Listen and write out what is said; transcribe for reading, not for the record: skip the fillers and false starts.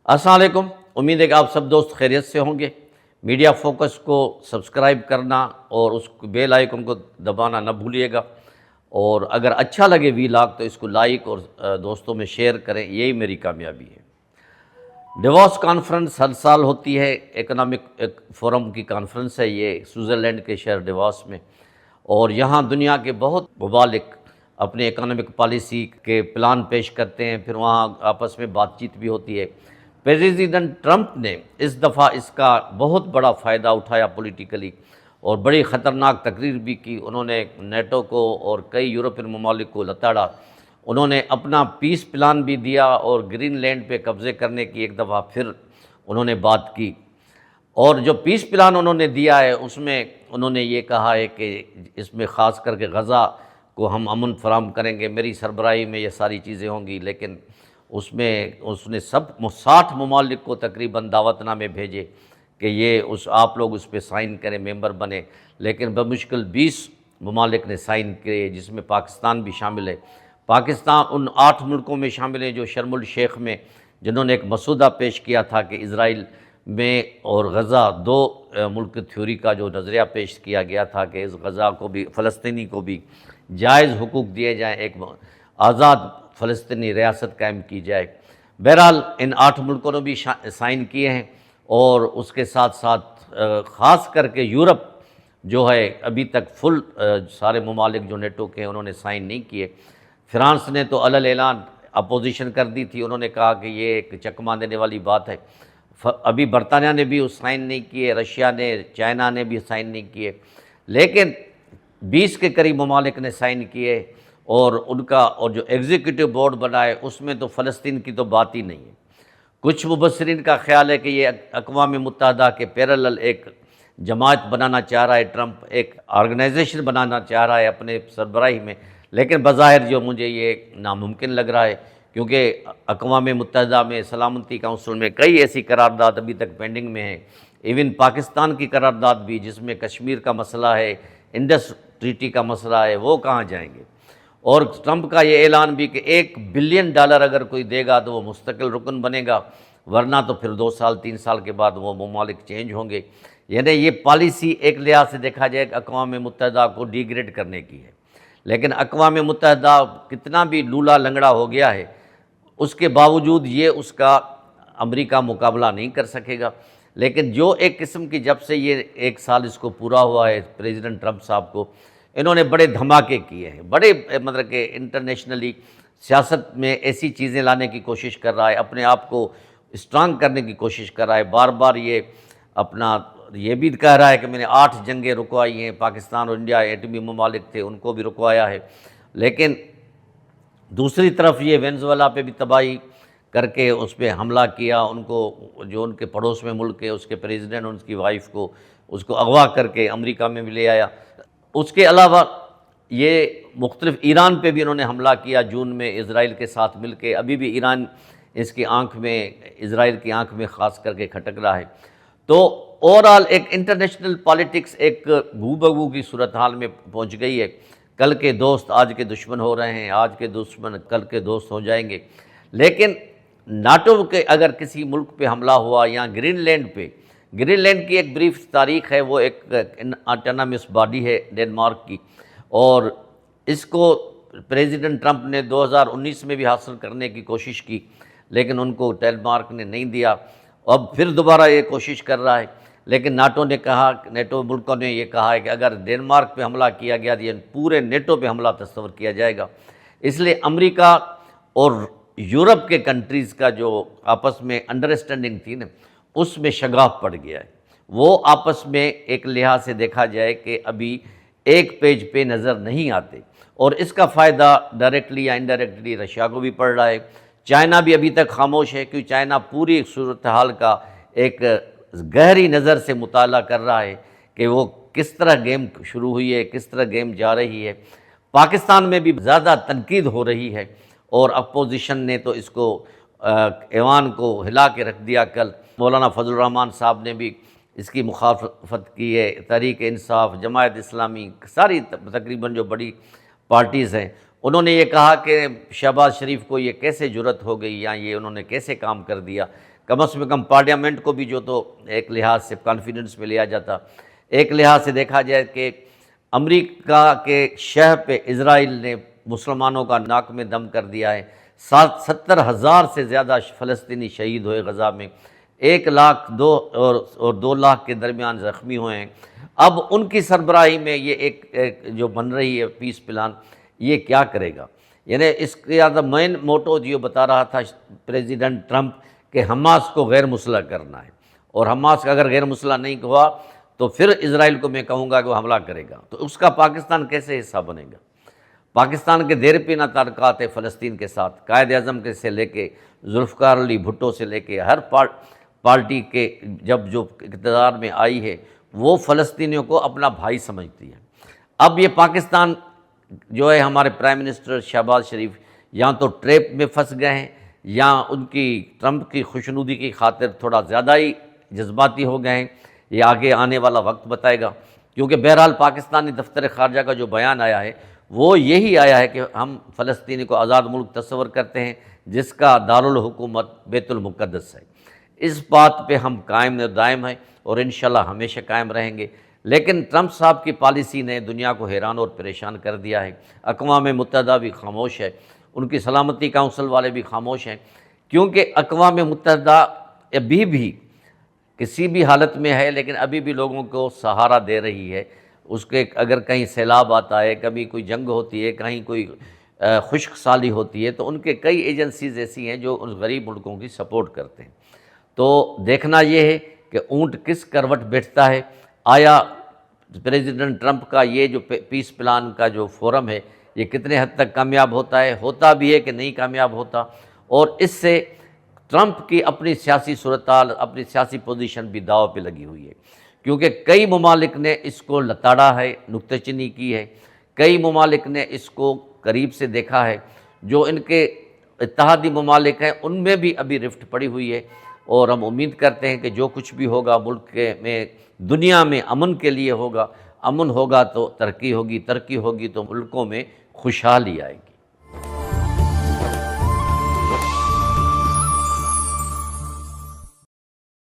السلام علیکم، امید ہے کہ آپ سب دوست خیریت سے ہوں گے۔ میڈیا فوکس کو سبسکرائب کرنا اور اس بیل آئیکن کو دبانا نہ بھولیے گا، اور اگر اچھا لگے ویلاگ تو اس کو لائک اور دوستوں میں شیئر کریں، یہی میری کامیابی ہے۔ ڈیووس کانفرنس ہر سال ہوتی ہے، اکنامک فورم کی کانفرنس ہے یہ، سوئٹزرلینڈ کے شہر ڈیووس میں، اور یہاں دنیا کے بہت ممالک اپنے اکنامک پالیسی کے پلان پیش کرتے ہیں، پھر وہاں آپس میں بات چیت بھی ہوتی ہے۔ پریزیڈنٹ ٹرمپ نے اس دفعہ اس کا بہت بڑا فائدہ اٹھایا پولیٹیکلی، اور بڑی خطرناک تقریر بھی کی۔ انہوں نے نیٹو کو اور کئی یورپین ممالک کو لتاڑا۔ انہوں نے اپنا پیس پلان بھی دیا اور گرین لینڈ پہ قبضے کرنے کی ایک دفعہ پھر انہوں نے بات کی، اور جو پیس پلان انہوں نے دیا ہے اس میں انہوں نے یہ کہا ہے کہ اس میں خاص کر کے غزہ کو ہم امن فراہم کریں گے، میری سربراہی میں یہ ساری چیزیں ہوں گی، لیکن اس نے 60 ممالک کو تقریباً دعوت نامے بھیجے کہ آپ لوگ اس پہ سائن کریں، ممبر بنے، لیکن بمشکل 20 ممالک نے سائن کیے، جس میں پاکستان بھی شامل ہے۔ پاکستان ان 8 ملکوں میں شامل ہے جو شرم الشیخ میں جنہوں نے ایک مسودہ پیش کیا تھا کہ اسرائیل میں اور غزہ دو ملک تھیوری کا جو نظریہ پیش کیا گیا تھا کہ اس غزہ کو بھی، فلسطینی کو بھی جائز حقوق دیے جائیں، ایک آزاد فلسطینی ریاست قائم کی جائے۔ بہرحال ان 8 ملکوں نے بھی سائن کیے ہیں، اور اس کے ساتھ ساتھ خاص کر کے یورپ جو ہے ابھی تک سارے ممالک جو نیٹو کے ہیں انہوں نے سائن نہیں کیے۔ فرانس نے تو علی الاعلان اپوزیشن کر دی تھی، انہوں نے کہا کہ یہ ایک چکمہ دینے والی بات ہے۔ ابھی برطانیہ نے بھی سائن نہیں کیے، رشیا نے، چائنا نے بھی سائن نہیں کیے، لیکن 20 کے قریب ممالک نے سائن کیے، اور ان کا اور جو ایگزیکٹو بورڈ بنا ہے اس میں تو فلسطین کی تو بات ہی نہیں ہے۔ کچھ مبصرین کا خیال ہے کہ یہ اقوام متحدہ کے پیرالل ایک جماعت بنانا چاہ رہا ہے ٹرمپ، ایک آرگنائزیشن بنانا چاہ رہا ہے اپنے سربراہی میں، لیکن بظاہر جو مجھے یہ ناممکن لگ رہا ہے، کیونکہ اقوام متحدہ میں سلامتی کونسل میں کئی ایسی قرارداد ابھی تک پینڈنگ میں ہیں، ایون پاکستان کی قرارداد بھی، جس میں کشمیر کا مسئلہ ہے، انڈس ٹریٹی کا مسئلہ ہے، وہ کہاں جائیں گے؟ اور ٹرمپ کا یہ اعلان بھی کہ $1 بلین اگر کوئی دے گا تو وہ مستقل رکن بنے گا، ورنہ تو پھر 2 سال 3 سال کے بعد وہ ممالک چینج ہوں گے۔ یعنی یہ پالیسی ایک لحاظ سے دیکھا جائے کہ اقوام متحدہ کو ڈی گریڈ کرنے کی ہے، لیکن اقوام متحدہ کتنا بھی لولا لنگڑا ہو گیا ہے، اس کے باوجود یہ اس کا امریکہ مقابلہ نہیں کر سکے گا۔ لیکن جو ایک قسم کی، جب سے یہ 1 سال اس کو پورا ہوا ہے پریزیڈنٹ ٹرمپ صاحب کو، انہوں نے بڑے دھماکے کیے ہیں، بڑے مطلب کہ انٹرنیشنلی سیاست میں ایسی چیزیں لانے کی کوشش کر رہا ہے، اپنے آپ کو اسٹرانگ کرنے کی کوشش کر رہا ہے۔ بار بار یہ بھی کہہ رہا ہے کہ میں نے 8 جنگیں رکوائی ہیں، پاکستان اور انڈیا ایٹمی ممالک تھے، ان کو بھی رکوایا ہے، لیکن دوسری طرف یہ وینزویلا پہ بھی تباہی کر کے اس پہ حملہ کیا، ان کو جو ان کے پڑوس میں ملک ہے اس کے پریزیڈنٹ، ان کی وائف کو، اس کو اغوا کر کے امریکہ میں بھی لے آیا۔ اس کے علاوہ یہ مختلف ایران پہ بھی انہوں نے حملہ کیا جون میں اسرائیل کے ساتھ مل کے، ابھی بھی ایران اس کی آنکھ میں، اسرائیل کی آنکھ میں خاص کر کے کھٹک رہا ہے۔ تو اوورآل ایک انٹرنیشنل پالیٹکس ایک گو بگو کی صورتحال میں پہنچ گئی ہے۔ کل کے دوست آج کے دشمن ہو رہے ہیں، آج کے دشمن کل کے دوست ہو جائیں گے۔ لیکن ناٹو کے اگر کسی ملک پہ حملہ ہوا، یا گرین لینڈ کی ایک بریف تاریخ ہے، وہ ایک آٹونامس باڈی ہے ڈنمارک کی، اور اس کو پریزیڈنٹ ٹرمپ نے 2019 میں بھی حاصل کرنے کی کوشش کی، لیکن ان کو ڈنمارک نے نہیں دیا۔ اب پھر دوبارہ یہ کوشش کر رہا ہے، لیکن نیٹو ملکوں نے یہ کہا ہے کہ اگر ڈنمارک پہ حملہ کیا گیا تو پورے نیٹو پہ حملہ تصور کیا جائے گا۔ اس لیے امریکہ اور یورپ کے کنٹریز کا جو آپس میں انڈرسٹینڈنگ تھی نا، اس میں شگاف پڑ گیا ہے۔ وہ آپس میں ایک لحاظ سے دیکھا جائے کہ ابھی ایک پیج پہ نظر نہیں آتے، اور اس کا فائدہ ڈائریکٹلی یا انڈائریکٹلی رشیا کو بھی پڑ رہا ہے۔ چائنا بھی ابھی تک خاموش ہے، کیونکہ چائنا پوری صورتحال کا ایک گہری نظر سے مطالعہ کر رہا ہے کہ وہ کس طرح گیم شروع ہوئی ہے، کس طرح گیم جا رہی ہے۔ پاکستان میں بھی زیادہ تنقید ہو رہی ہے، اور اپوزیشن نے تو اس کو ایوان کو ہلا کے رکھ دیا۔ کل مولانا فضل الرحمان صاحب نے بھی اس کی مخالفت کی ہے، تحریک انصاف، جماعت اسلامی، ساری تقریباً جو بڑی پارٹیز ہیں، انہوں نے یہ کہا کہ شہباز شریف کو یہ کیسے جرأت ہو گئی، یا یہ انہوں نے کیسے کام کر دیا کم از کم پارلیمنٹ کو بھی جو تو ایک لحاظ سے کانفیڈنس میں لیا جاتا، ایک لحاظ سے دیکھا جائے کہ امریکہ کے شہ پہ اسرائیل نے مسلمانوں کا ناک میں دم کر دیا ہے، 70,000 سے زیادہ فلسطینی شہید ہوئے غزہ میں، 1 لاکھ اور 2 لاکھ کے درمیان زخمی ہوئے ہیں۔ اب ان کی سربراہی میں یہ ایک جو بن رہی ہے پیس پلان، یہ کیا کرے گا؟ یعنی اس کا مین موٹو جو بتا رہا تھا پریزیڈنٹ ٹرمپ کہ حماس کو غیر مسلح کرنا ہے، اور حماس کا اگر غیر مسلح نہیں ہوا تو پھر اسرائیل کو میں کہوں گا کہ وہ حملہ کرے گا، تو اس کا پاکستان کیسے حصہ بنے گا؟ پاکستان کے دیر پینا تعلقات ہے فلسطین کے ساتھ، قائد اعظم کے سے لے کے ذوالفقار علی بھٹو سے لے کے ہر پارٹی کے جب جو اقتدار میں آئی ہے وہ فلسطینیوں کو اپنا بھائی سمجھتی ہے۔ اب یہ پاکستان جو ہے ہمارے پرائم منسٹر شہباز شریف یا تو ٹریپ میں پھنس گئے ہیں، یا ان کی ٹرمپ کی خوشنودی کی خاطر تھوڑا زیادہ ہی جذباتی ہو گئے ہیں، یہ آگے آنے والا وقت بتائے گا۔ کیونکہ بہرحال پاکستانی دفتر خارجہ کا جو بیان آیا ہے وہ یہی آیا ہے کہ ہم فلسطینی کو آزاد ملک تصور کرتے ہیں جس کا دارالحکومت بیت المقدس ہے۔ اس بات پہ ہم قائم و دائم ہیں اور انشاءاللہ ہمیشہ قائم رہیں گے، لیکن ٹرمپ صاحب کی پالیسی نے دنیا کو حیران اور پریشان کر دیا ہے۔ اقوام متحدہ بھی خاموش ہے، ان کی سلامتی کونسل والے بھی خاموش ہیں، کیونکہ اقوام متحدہ ابھی بھی کسی بھی حالت میں ہے، لیکن ابھی بھی لوگوں کو سہارا دے رہی ہے۔ اس کے اگر کہیں سیلاب آتا ہے، کبھی کوئی جنگ ہوتی ہے، کہیں کوئی خشک سالی ہوتی ہے، تو ان کے کئی ایجنسیز ایسی ہیں جو ان غریب ملکوں کی سپورٹ کرتے ہیں۔ تو دیکھنا یہ ہے کہ اونٹ کس کروٹ بیٹھتا ہے۔ آیا پریزیڈنٹ ٹرمپ کا یہ جو پیس پلان کا جو فورم ہے یہ کتنے حد تک کامیاب ہوتا ہے، ہوتا بھی ہے کہ نہیں کامیاب ہوتا، اور اس سے ٹرمپ کی اپنی سیاسی صورتحال، اپنی سیاسی پوزیشن بھی داؤ پہ لگی ہوئی ہے، کیونکہ کئی ممالک نے اس کو لتاڑا ہے، نکتہ چینی کی ہے، کئی ممالک نے اس کو قریب سے دیکھا ہے، جو ان کے اتحادی ممالک ہیں ان میں بھی ابھی رفٹ پڑی ہوئی ہے، اور ہم امید کرتے ہیں کہ جو کچھ بھی ہوگا ملک میں، دنیا میں امن کے لیے ہوگا، امن ہوگا تو ترقی ہوگی، ترقی ہوگی تو ملکوں میں خوشحالی آئے گی۔